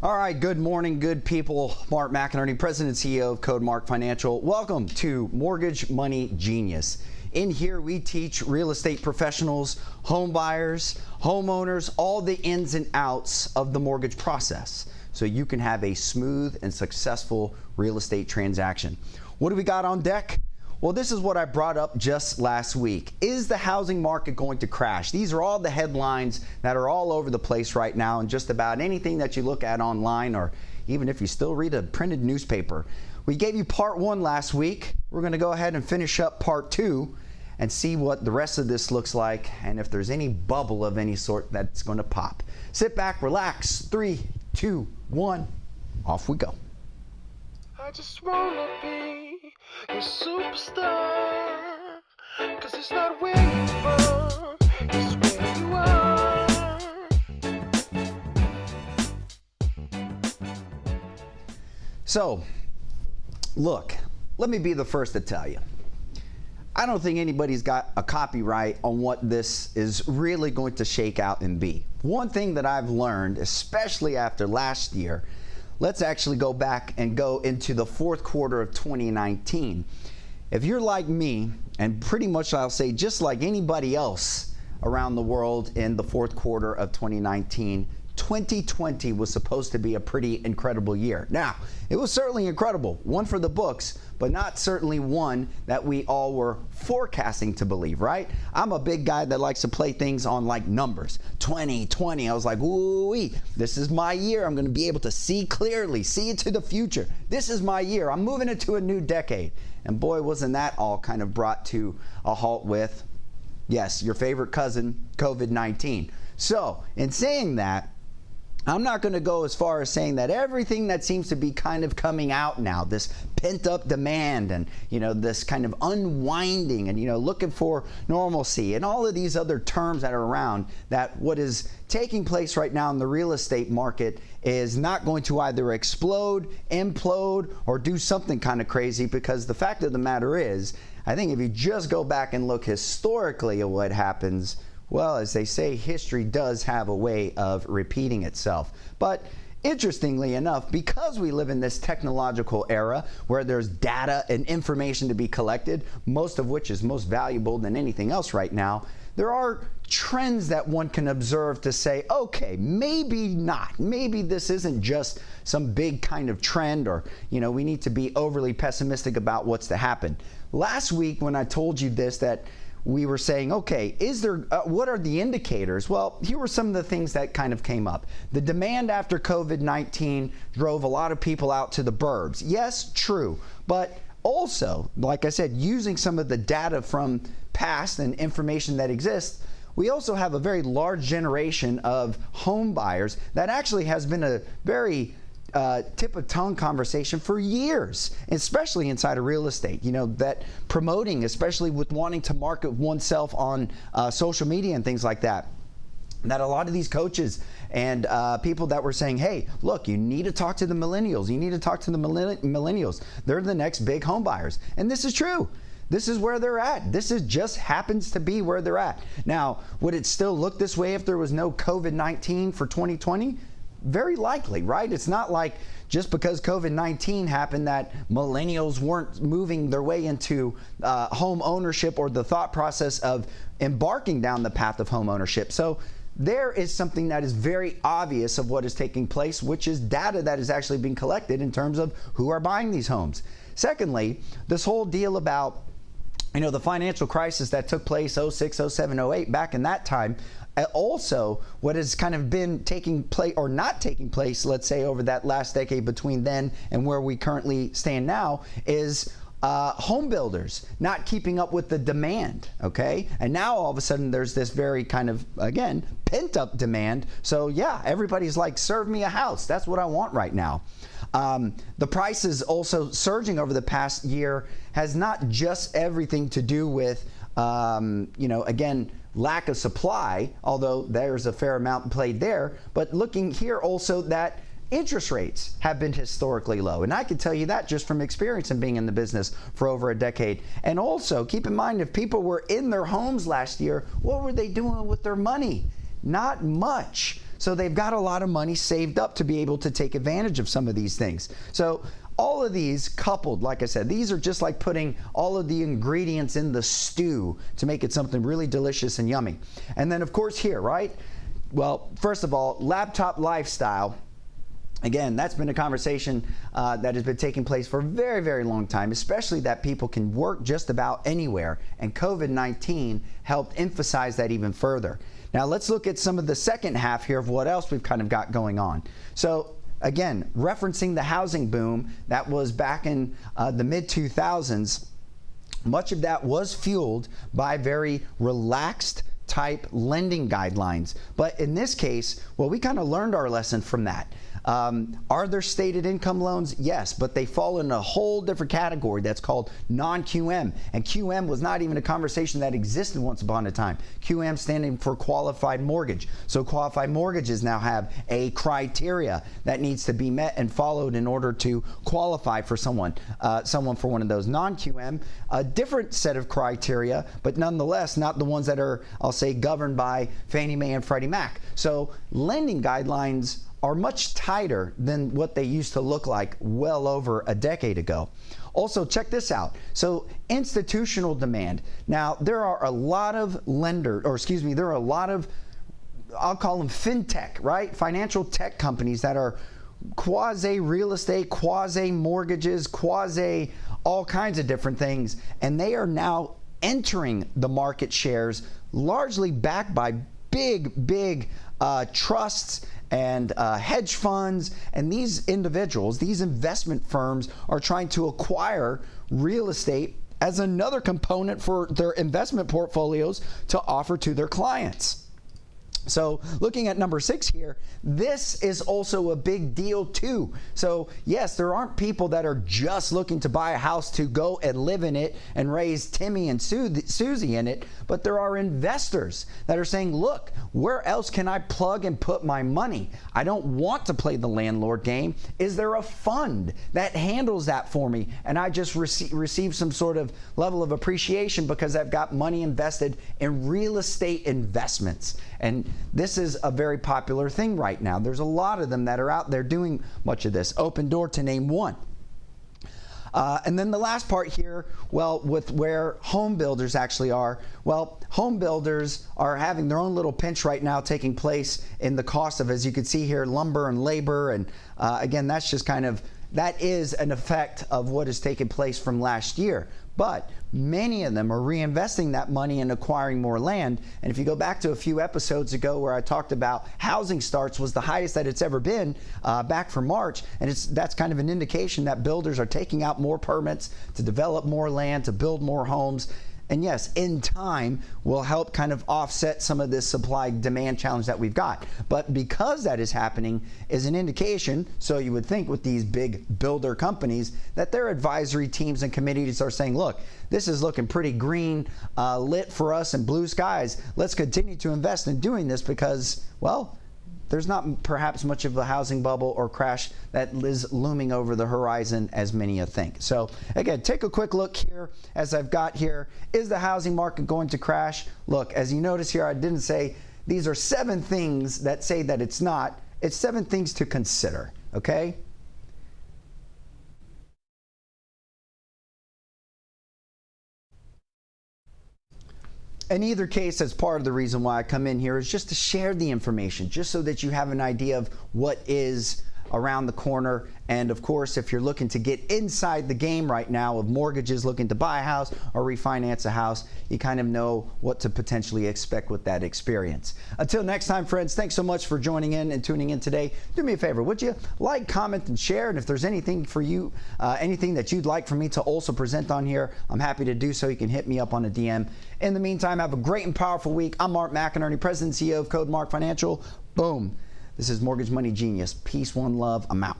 All right, good morning, good people. Mark McInerney, President and CEO of Codemark Financial. Welcome to Mortgage Money Genius. In here, we teach real estate professionals, home buyers, homeowners, all the ins and outs of the mortgage process so you can have a smooth and successful real estate transaction. What do we got on deck? Well, this is what I brought up just last week. Is the housing market going to crash? These are all the headlines that are all over the place right now, and just about anything that you look at online, or even if you still read a printed newspaper. We gave you part one last week. We're going to go ahead and finish up part two and see what the rest of this looks like, and if there's any bubble of any sort that's going to pop. Sit back, relax. 3, 2, 1, off we go. I just wanna be your superstar, 'cause it's not where you're born, it's where you are. So, look, let me be the first to tell you. I don't think anybody's got a copyright on what this is really going to shake out and be. One thing that I've learned, especially after last year, let's actually go back and go into the fourth quarter of 2019. If you're like me, and pretty much I'll say just like anybody else around the world in the fourth quarter of 2019, 2020 was supposed to be a pretty incredible year. Now, it was certainly incredible, one for the books, but not certainly one that we all were forecasting to believe, right? I'm a big guy that likes to play things on like numbers. 2020, I was like, ooh-wee, this is my year. I'm going to be able to see clearly, see into the future. This is my year. I'm moving into a new decade. And boy, wasn't that all kind of brought to a halt with, yes, your favorite cousin, COVID-19. So, in saying that, I'm not going to go as far as saying that everything that seems to be kind of coming out now, this pent-up demand and, this kind of unwinding and, looking for normalcy and all of these other terms that are around, that what is taking place right now in the real estate market is not going to either explode, implode, or do something kind of crazy, because the fact of the matter is, I think if you just go back and look historically at what happens, well, as they say, history does have a way of repeating itself. But interestingly enough, because we live in this technological era where there's data and information to be collected, most of which is most valuable than anything else right now, there are trends that one can observe to say, okay, maybe not. Maybe this isn't just some big kind of trend, or, we need to be overly pessimistic about what's to happen. Last week when I told you this, that we were saying, okay, what are the indicators? Well, here were some of the things that kind of came up. The demand after COVID-19 drove a lot of people out to the burbs. Yes, true. But also, like I said, using some of the data from past and information that exists, we also have a very large generation of home buyers that actually has been a very tip of tongue conversation for years, especially inside of real estate, that promoting, especially with wanting to market oneself on social media and things like that a lot of these coaches and people that were saying, hey, look, you need to talk to the millennials. You need to talk to the millennials. They're the next big home buyers. And this is true. This is where they're at. This is just happens to be where they're at. Now, would it still look this way if there was no COVID-19 for 2020? Very likely, right? It's not like just because COVID-19 happened that millennials weren't moving their way into home ownership or the thought process of embarking down the path of home ownership. So there is something that is very obvious of what is taking place, which is data that is actually being collected in terms of who are buying these homes. Secondly, this whole deal about the financial crisis that took place 06, 07, 08, back in that time. Also, what has kind of been taking place or not taking place, let's say, over that last decade between then and where we currently stand now, is home builders not keeping up with the demand, okay? And now all of a sudden there's this very kind of, again, pent-up demand. So yeah, everybody's like, serve me a house. That's what I want right now. The prices also surging over the past year has not just everything to do with, again, lack of supply, although there's a fair amount played there, but looking here also that interest rates have been historically low. And I can tell you that just from experience and being in the business for over a decade. And also keep in mind, if people were in their homes last year, what were they doing with their money? Not much. So they've got a lot of money saved up to be able to take advantage of some of these things. So all of these coupled, like I said, these are just like putting all of the ingredients in the stew to make it something really delicious and yummy. And then of course here, right? Well, first of all, laptop lifestyle. Again, that's been a conversation that has been taking place for a very, very long time, especially that people can work just about anywhere. And COVID-19 helped emphasize that even further. Now, let's look at some of the second half here of what else we've kind of got going on. So, again, referencing the housing boom that was back in the mid-2000s, much of that was fueled by very relaxed type lending guidelines. But in this case, well, we kind of learned our lesson from that. Are there stated income loans? Yes, but they fall in a whole different category that's called non-QM. And QM was not even a conversation that existed once upon a time. QM standing for qualified mortgage. So qualified mortgages now have a criteria that needs to be met and followed in order to qualify for someone for one of those. Non-QM, a different set of criteria, but nonetheless not the ones that are, I'll say, governed by Fannie Mae and Freddie Mac. So lending guidelines are much tighter than what they used to look like well over a decade ago. Also, check this out. So institutional demand. Now, there are a lot of there are a lot of, I'll call them fintech, right? Financial tech companies that are quasi real estate, quasi mortgages, quasi all kinds of different things. And they are now entering the market shares largely backed by big trusts and hedge funds, and these individuals, these investment firms are trying to acquire real estate as another component for their investment portfolios to offer to their clients. So looking at number 6 here, this is also a big deal too. So yes, there aren't people that are just looking to buy a house to go and live in it and raise Timmy and Susie in it, but there are investors that are saying, look, where else can I plug and put my money? I don't want to play the landlord game. Is there a fund that handles that for me? And I just receive some sort of level of appreciation because I've got money invested in real estate investments. And this is a very popular thing right now. There's a lot of them that are out there doing much of this. Open Door to name one. And then the last part here, well, with where home builders actually are, well, home builders are having their own little pinch right now taking place in the cost of, as you can see here, lumber and labor. And again, that's just kind of, that is an effect of what has taken place from last year. But many of them are reinvesting that money and acquiring more land. And if you go back to a few episodes ago where I talked about housing starts was the highest that it's ever been back for March, and that's kind of an indication that builders are taking out more permits to develop more land, to build more homes. And yes, in time will help kind of offset some of this supply-demand challenge that we've got. But because that is happening is an indication, so you would think with these big builder companies, that their advisory teams and committees are saying, look, this is looking pretty green lit for us and blue skies. Let's continue to invest in doing this because, well, there's not perhaps much of a housing bubble or crash that is looming over the horizon as many think. So again, take a quick look here as I've got here. Is the housing market going to crash? Look, as you notice here, I didn't say these are 7 things that say that it's not. It's 7 things to consider, okay? In either case, that's part of the reason why I come in here is just to share the information, just so that you have an idea of what is around the corner. And of course, if you're looking to get inside the game right now of mortgages, looking to buy a house or refinance a house, you kind of know what to potentially expect with that experience. Until next time, friends, thanks so much for joining in and tuning in today. Do me a favor, would you like, comment, and share? And if there's anything for you, anything that you'd like for me to also present on here, I'm happy to do so. You can hit me up on a DM. In the meantime, have a great and powerful week. I'm Mark McInerney, President and CEO of Code Mark Financial. Boom. This is Mortgage Money Genius. Peace, one love. I'm out.